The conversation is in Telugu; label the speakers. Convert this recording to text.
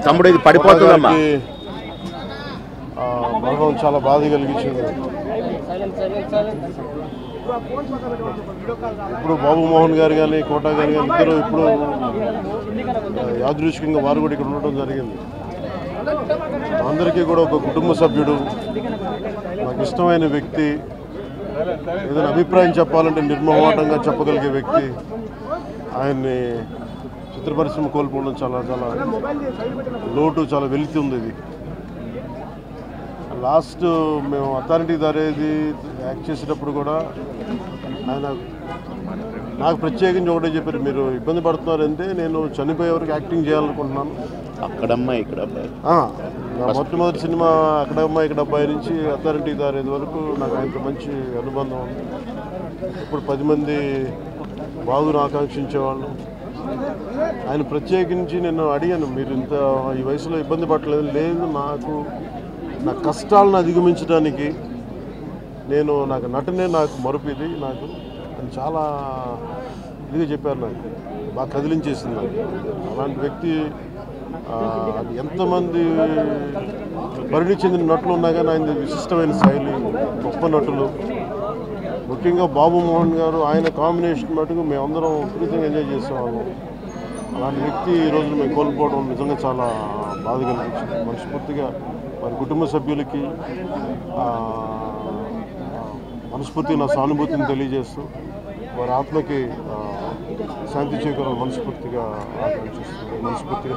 Speaker 1: తమ్ముడు ఇది పడిపోతుందమ్మా.
Speaker 2: మరణం చాలా బాధ కలిగించింది. ఇప్పుడు బాబు మోహన్ గారు కానీ కోటా గారు కానీ ఇద్దరు ఇప్పుడు యాదృచ్ఛికంగా వారు కూడా ఇక్కడ ఉండటం జరిగింది. అందరికీ కూడా ఒక కుటుంబ సభ్యుడు, నాకు ఇష్టమైన వ్యక్తి, ఏదైనా అభిప్రాయం చెప్పాలంటే నిర్మోహమాటంగా చెప్పగలిగే వ్యక్తి. ఆయన్ని చిత్ర పరిశ్రమ కోల్పోవడం చాలా చాలా లోటు, చాలా వెలితి ఉంది. ఇది లాస్ట్ మేము అథారిటీ దారేది యాక్ట్ చేసేటప్పుడు కూడా ఆయన నాకు ప్రత్యేకించి ఒకటే చెప్పారు, మీరు ఇబ్బంది పడుతున్నారంటే నేను చనిపోయే వరకు యాక్టింగ్ చేయాలనుకుంటున్నాను.
Speaker 1: అక్కడమ్మా ఇక్కడ అబ్బాయి
Speaker 2: మొట్టమొదటి సినిమా అక్కడమ్మా ఇక్కడ అబ్బాయి నుంచి అథారిటీ దారేది వరకు నాకు ఆయనతో మంచి అనుబంధం ఉంది. ఇప్పుడు 10 మంది బాగును ఆకాంక్షించేవాళ్ళు. ఆయన ప్రత్యేకించి నేను అడిగాను, మీరు ఇంత ఈ వయసులో ఇబ్బంది పడలేదు. లేదు, నా కష్టాలను అధిగమించడానికి నాకు నటనే నాకు మరుపిది నాకు అని చాలా ఇదిగా చెప్పారు. నాకు బాగా కదిలించేసింది. నాకు అలాంటి వ్యక్తి ఎంతమంది పరిణి చెందిన నటులు ఉన్నా కానీ ఆయన విశిష్టమైన శైలి, గొప్ప నటులు, ముఖ్యంగా బాబు మోహన్ గారు ఆయన కాంబినేషన్ మటుకు మేమందరం విపరీతంగా ఎంజాయ్ చేసేవాళ్ళం. అలాంటి వ్యక్తి ఈ రోజు మేము కోల్పోవడం నిజంగా చాలా బాధ కలిగించింది. మనస్ఫూర్తిగా వారి కుటుంబ సభ్యులకి మనస్ఫూర్తిగా నా సానుభూతిని తెలియజేస్తూ వారి ఆత్మకి శాంతి చేకూరాలని మనస్ఫూర్తిగా ఆకాంక్షిస్తున్నాను. మనస్ఫూర్తిగా